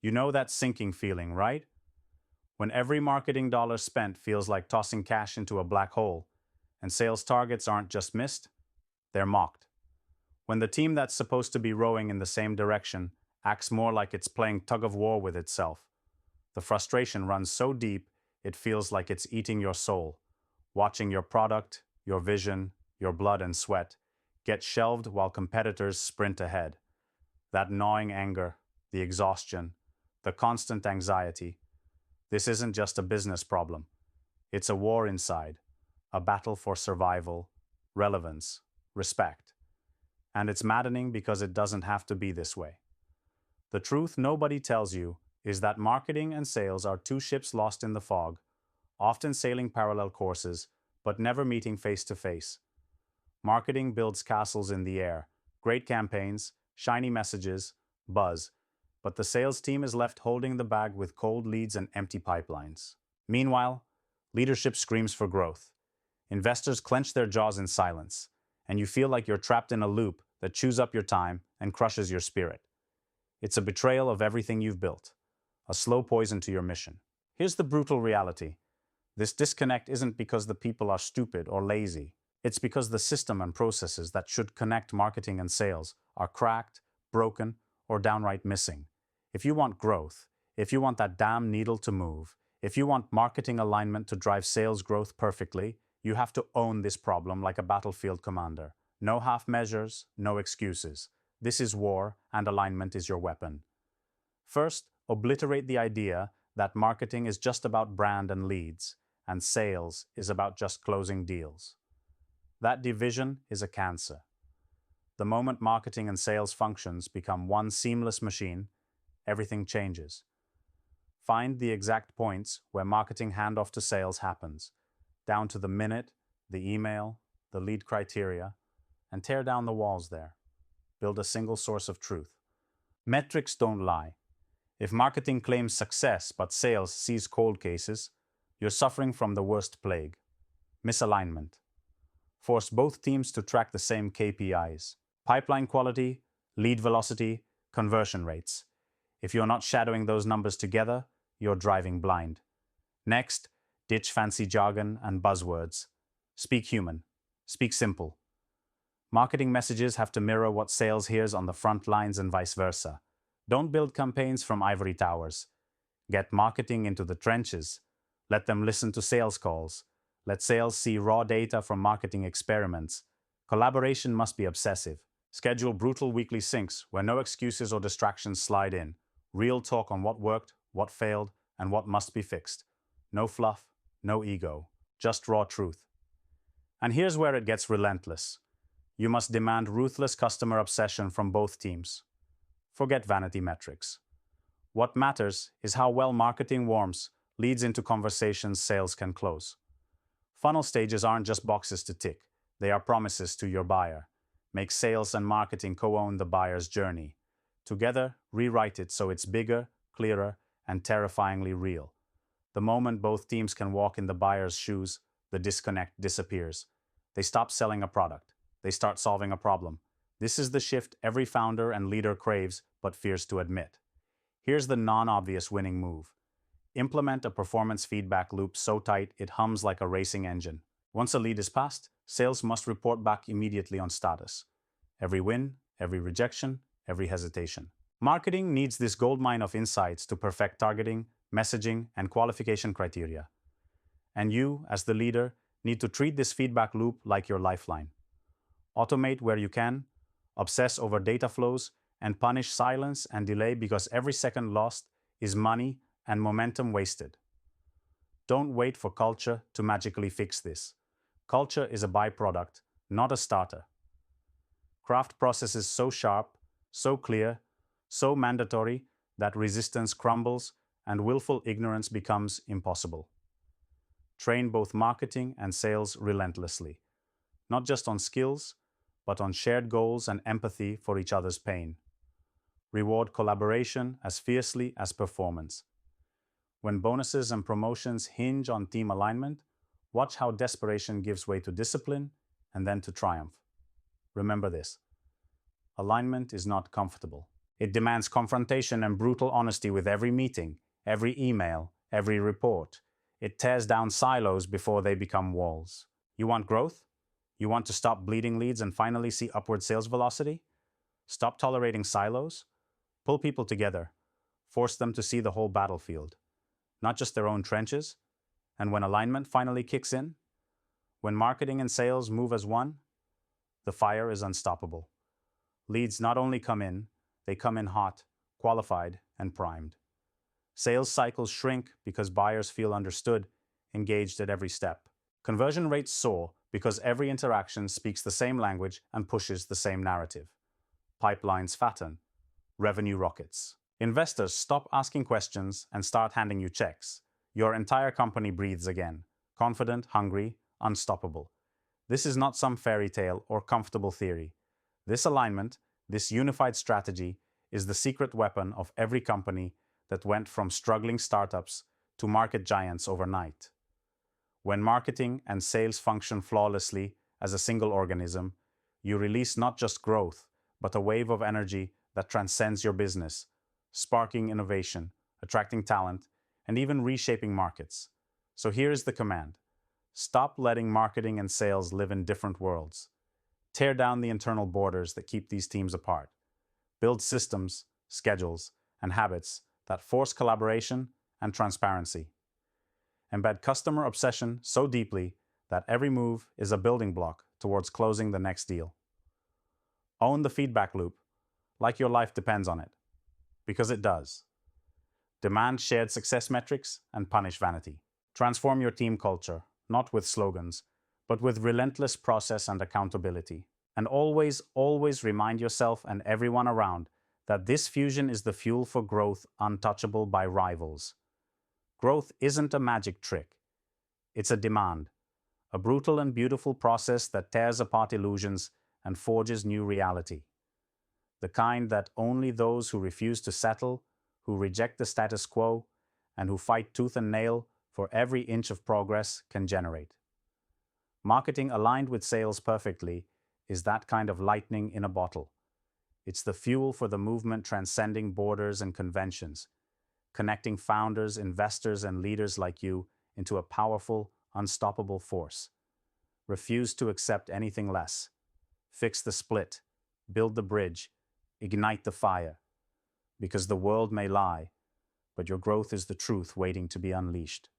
You know that sinking feeling, right? When every marketing dollar spent feels like tossing cash into a black hole, and sales targets aren't just missed, they're mocked. When the team that's supposed to be rowing in the same direction acts more like it's playing tug of war with itself, the frustration runs so deep it feels like it's eating your soul, watching your product, your vision, your blood and sweat get shelved while competitors sprint ahead. That gnawing anger, the exhaustion, the constant anxiety. This isn't just a business problem. It's a war inside, a battle for survival, relevance, respect. And it's maddening because it doesn't have to be this way. The truth nobody tells you is that marketing and sales are two ships lost in the fog, often sailing parallel courses, but never meeting face to face. Marketing builds castles in the air, great campaigns, shiny messages, buzz, but the sales team is left holding the bag with cold leads and empty pipelines. Meanwhile, leadership screams for growth. Investors clench their jaws in silence, and you feel like you're trapped in a loop that chews up your time and crushes your spirit. It's a betrayal of everything you've built, a slow poison to your mission. Here's the brutal reality. This disconnect isn't because the people are stupid or lazy. It's because the system and processes that should connect marketing and sales are cracked, broken, or downright missing. If you want growth, if you want that damn needle to move, if you want marketing alignment to drive sales growth perfectly, you have to own this problem like a battlefield commander. No half measures, no excuses. This is war, and alignment is your weapon. First, obliterate the idea that marketing is just about brand and leads, and sales is about just closing deals. That division is a cancer. The moment marketing and sales functions become one seamless machine, everything changes. Find the exact points where marketing handoff to sales happens, down to the minute, the email, the lead criteria, and tear down the walls there. Build a single source of truth. Metrics don't lie. If marketing claims success but sales sees cold cases, you're suffering from the worst plague: misalignment. Force both teams to track the same KPIs: pipeline quality, lead velocity, conversion rates. If you're not shadowing those numbers together, you're driving blind. Next, ditch fancy jargon and buzzwords. Speak human. Speak simple. Marketing messages have to mirror what sales hears on the front lines and vice versa. Don't build campaigns from ivory towers. Get marketing into the trenches. Let them listen to sales calls. Let sales see raw data from marketing experiments. Collaboration must be obsessive. Schedule brutal weekly syncs where no excuses or distractions slide in. Real talk on what worked, what failed, and what must be fixed. No fluff, no ego, just raw truth. And here's where it gets relentless. You must demand ruthless customer obsession from both teams. Forget vanity metrics. What matters is how well marketing warms leads into conversations sales can close. Funnel stages aren't just boxes to tick, they are promises to your buyer. Make sales and marketing co-own the buyer's journey. Together, rewrite it so it's bigger, clearer, and terrifyingly real. The moment both teams can walk in the buyer's shoes, the disconnect disappears. They stop selling a product. They start solving a problem. This is the shift every founder and leader craves but fears to admit. Here's the non-obvious winning move. Implement a performance feedback loop so tight it hums like a racing engine. Once a lead is passed, sales must report back immediately on status. Every win, every rejection, every hesitation. Marketing needs this goldmine of insights to perfect targeting, messaging, and qualification criteria. And you, as the leader, need to treat this feedback loop like your lifeline. Automate where you can, obsess over data flows, and punish silence and delay because every second lost is money and momentum wasted. Don't wait for culture to magically fix this. Culture is a byproduct, not a starter. Craft processes so sharp, so clear, so mandatory that resistance crumbles and willful ignorance becomes impossible. Train both marketing and sales relentlessly, not just on skills, but on shared goals and empathy for each other's pain. Reward collaboration as fiercely as performance. When bonuses and promotions hinge on team alignment, watch how desperation gives way to discipline and then to triumph. Remember this: alignment is not comfortable. It demands confrontation and brutal honesty with every meeting, every email, every report. It tears down silos before they become walls. You want growth? You want to stop bleeding leads and finally see upward sales velocity? Stop tolerating silos? Pull people together. Force them to see the whole battlefield, not just their own trenches. And when alignment finally kicks in, when marketing and sales move as one, the fire is unstoppable. Leads not only come in, they come in hot, qualified, and primed. Sales cycles shrink because buyers feel understood, engaged at every step. Conversion rates soar because every interaction speaks the same language and pushes the same narrative. Pipelines fatten, revenue rockets. Investors stop asking questions and start handing you checks. Your entire company breathes again, confident, hungry, unstoppable. This is not some fairy tale or comfortable theory. This alignment, this unified strategy, is the secret weapon of every company that went from struggling startups to market giants overnight. When marketing and sales function flawlessly as a single organism, you release not just growth, but a wave of energy that transcends your business, sparking innovation, attracting talent, and even reshaping markets. So here is the command. Stop letting marketing and sales live in different worlds. Tear down the internal borders that keep these teams apart. Build systems, schedules, and habits that force collaboration and transparency. Embed customer obsession so deeply that every move is a building block towards closing the next deal. Own the feedback loop, like your life depends on it, because it does. Demand shared success metrics and punish vanity. Transform your team culture, not with slogans, but with relentless process and accountability. And always, always remind yourself and everyone around that this fusion is the fuel for growth untouchable by rivals. Growth isn't a magic trick. It's a demand, a brutal and beautiful process that tears apart illusions and forges new reality. The kind that only those who refuse to settle, who reject the status quo, and who fight tooth and nail for every inch of progress can generate. Marketing aligned with sales perfectly is that kind of lightning in a bottle. It's the fuel for the movement transcending borders and conventions, connecting founders, investors, and leaders like you into a powerful, unstoppable force. Refuse to accept anything less. Fix the split, build the bridge, ignite the fire. Because the world may lie, but your growth is the truth waiting to be unleashed.